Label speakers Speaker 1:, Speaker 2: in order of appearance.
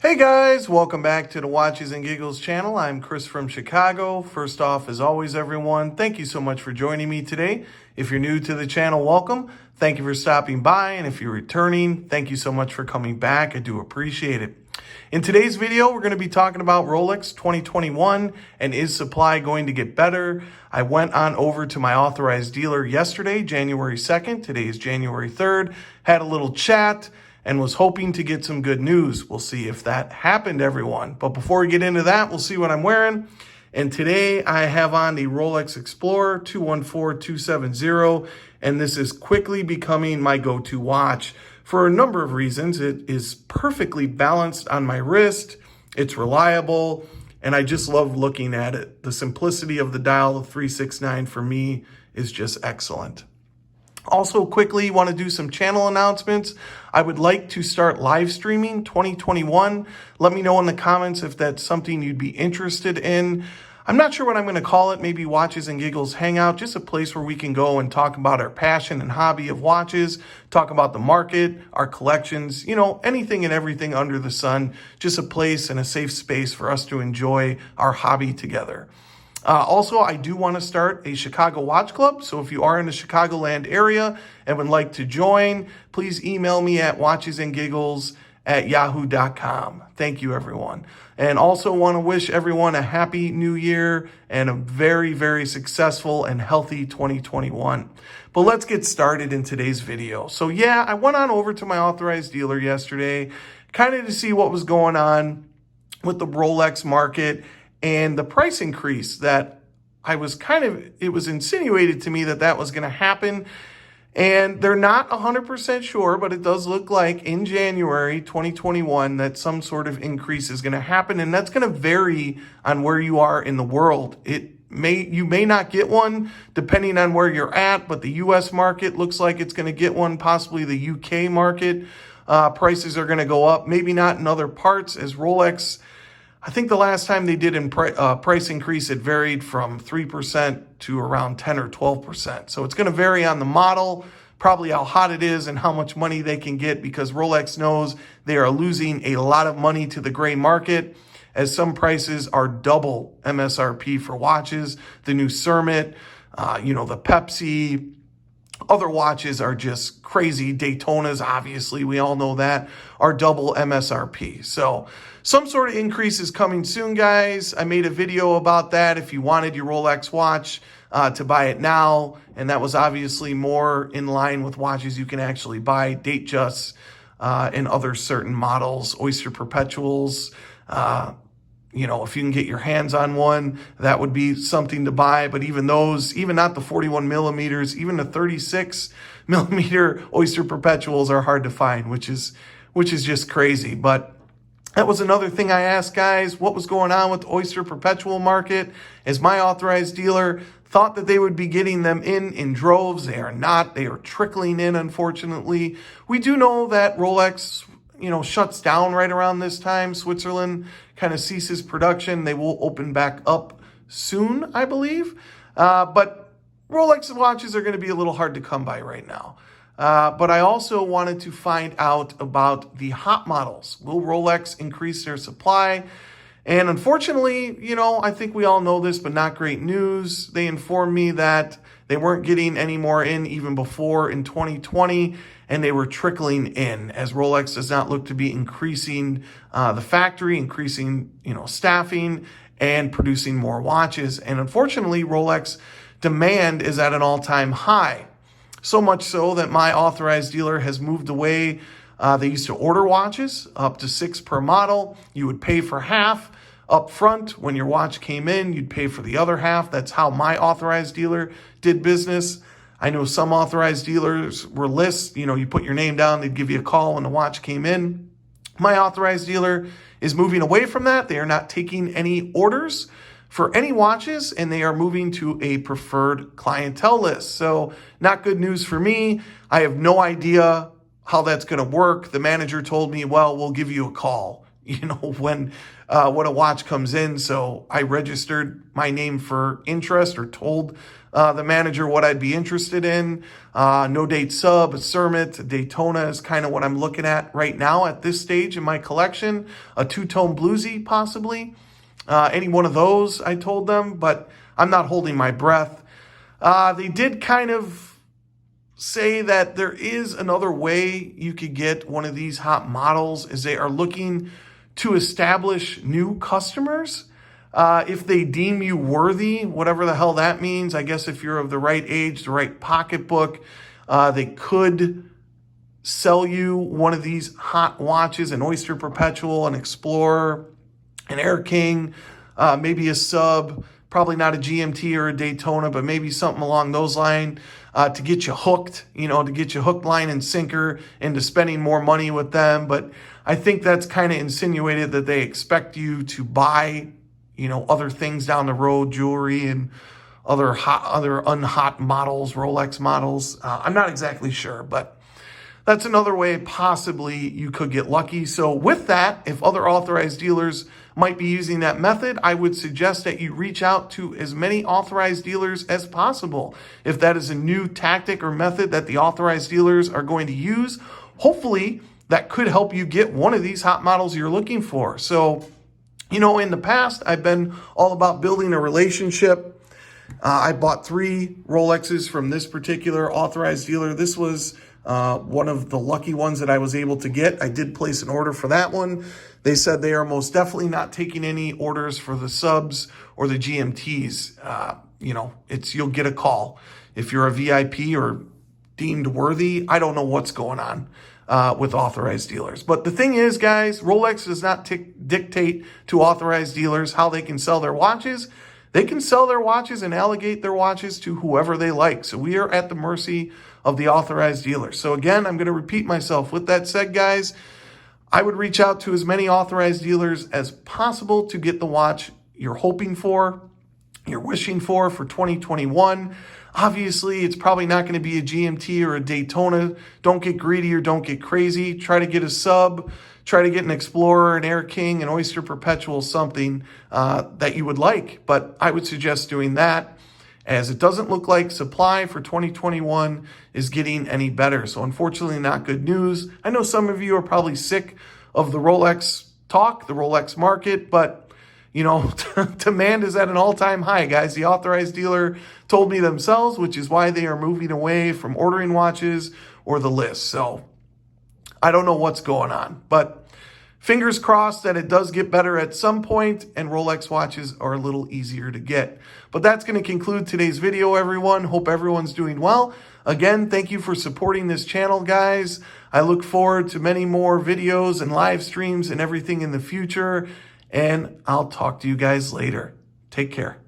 Speaker 1: Hey guys, welcome back to the Watches and Giggles channel. I'm Chris from Chicago. First off, as always, everyone, thank you so much for joining me today. If you're new to the channel, welcome. Thank you for stopping by. And if you're returning, thank you so much for coming back. I do appreciate it. In today's video, we're going to be talking about Rolex 2021 and is supply going to get better? I went on over to my authorized dealer yesterday, January 2nd. Today is January 3rd. Had a little chat and was hoping to get some good news. We'll see if that happened, everyone. But before we get into that, we'll see what I'm wearing. And today I have on the Rolex Explorer 214270, and this is quickly becoming my go-to watch for a number of reasons. It is perfectly balanced on my wrist, it's reliable, and I just love looking at it. The simplicity of the dial, the 369 for me is just excellent. Also, quickly want to do some channel announcements. I would like to start live streaming 2021. Let me know in the comments if that's something you'd be interested in. I'm not sure what I'm going to call it. Maybe Watches and Giggles Hangout, just a place where we can go and talk about our passion and hobby of watches, talk about the market, our collections, anything and everything under the sun. Just a place and a safe space for us to enjoy our hobby together. Also, I do want to start a Chicago Watch Club, so if you are in the Chicagoland area and would like to join, please email me at watchesandgiggles@yahoo.com. Thank you, everyone. And also want to wish everyone a happy new year and a very, very successful and healthy 2021. But let's get started in today's video. So yeah, I went on over to my authorized dealer yesterday, kind of to see what was going on with the Rolex market. And the price increase that it was insinuated to me that was going to happen. And they're not 100% sure, but it does look like in January 2021 that some sort of increase is going to happen. And that's going to vary on where you are in the world. You may not get one depending on where you're at, but the US market looks like it's going to get one, possibly the UK market. Prices are going to go up, maybe not in other parts, as Rolex, I think the last time they did price increase, it varied from 3% to around 10 or 12%. So it's going to vary on the model, probably how hot it is and how much money they can get, because Rolex knows they are losing a lot of money to the gray market, as some prices are double MSRP for watches. The new Cermet, the Pepsi, other watches are just crazy. Daytonas, obviously, we all know that, are double MSRP. So some sort of increase is coming soon, guys. I made a video about that if you wanted your Rolex watch to buy it now. And that was obviously more in line with watches you can actually buy, Datejust, and other certain models, Oyster Perpetuals. If you can get your hands on one, that would be something to buy. But even those, even not the 41 millimeters, even the 36 millimeter Oyster Perpetuals are hard to find, which is just crazy. But that was another thing I asked guys, what was going on with the Oyster Perpetual market, as my authorized dealer thought that they would be getting them in droves. They are not. They are trickling in, unfortunately. We do know that Rolex, shuts down right around this time. Switzerland kind of ceases production. They will open back up soon, I believe. But Rolex watches are going to be a little hard to come by right now. But I also wanted to find out about the hot models. Will Rolex increase their supply? And unfortunately, I think we all know this, but not great news. They informed me that they weren't getting any more in even before in 2020, and they were trickling in, as Rolex does not look to be increasing the factory, increasing, staffing, and producing more watches. And unfortunately, Rolex demand is at an all-time high. So much so that my authorized dealer has moved away. They used to order watches up to 6 per model. You would pay for half up front. When your watch came in, you'd pay for the other half. That's how my authorized dealer did business. I know some authorized dealers were lists. You put your name down, they'd give you a call when the watch came in. My authorized dealer is moving away from that. They are not taking any orders for any watches, and they are moving to a preferred clientele list. So not good news for me. I have no idea how that's going to work. The manager told me, well, we'll give you a call, when a watch comes in. So I registered my name for interest, or told the manager what I'd be interested in. No date sub, a Cermet, a Daytona is kind of what I'm looking at right now at this stage in my collection. A two-tone bluesy, possibly. Any one of those, I told them, but I'm not holding my breath. They did kind of say that there is another way you could get one of these hot models, as they are looking to establish new customers. If they deem you worthy, whatever the hell that means. I guess if you're of the right age, the right pocketbook, they could sell you one of these hot watches, an Oyster Perpetual, an Explorer, an Air King, maybe a sub, probably not a GMT or a Daytona, but maybe something along those lines, to get you hooked, to get you hook, line, and sinker into spending more money with them. But I think that's kind of insinuated that they expect you to buy, other things down the road, jewelry and other unhot models, Rolex models. I'm not exactly sure, but that's another way possibly you could get lucky. So with that, if other authorized dealers might be using that method, I would suggest that you reach out to as many authorized dealers as possible. If that is a new tactic or method that the authorized dealers are going to use, hopefully that could help you get one of these hot models you're looking for. So, in the past, I've been all about building a relationship. I bought 3 Rolexes from this particular authorized dealer. This was one of the lucky ones that I was able to get. I did place an order for that one. They said they are most definitely not taking any orders for the subs or the GMTs. You'll get a call. If you're a VIP or deemed worthy, I don't know what's going on with authorized dealers. But the thing is, guys, Rolex does not dictate to authorized dealers how they can sell their watches. They can sell their watches and allocate their watches to whoever they like. So we are at the mercy of the authorized dealers. So again, I'm going to repeat myself. With that said, guys, I would reach out to as many authorized dealers as possible to get the watch you're hoping for, you're wishing for 2021. Obviously, it's probably not going to be a GMT or a Daytona. Don't get greedy or don't get crazy. Try to get a sub. Try to get an Explorer, an Air King, an Oyster Perpetual, something that you would like. But I would suggest doing that, as it doesn't look like supply for 2021 is getting any better. So unfortunately, not good news. I know some of you are probably sick of the Rolex talk, the Rolex market, but demand is at an all-time high, guys. The authorized dealer told me themselves, which is why they are moving away from ordering watches or the list. So I don't know what's going on, but fingers crossed that it does get better at some point and Rolex watches are a little easier to get. But that's going to conclude today's video, everyone. Hope everyone's doing well. Again, thank you for supporting this channel, guys. I look forward to many more videos and live streams and everything in the future. And I'll talk to you guys later. Take care.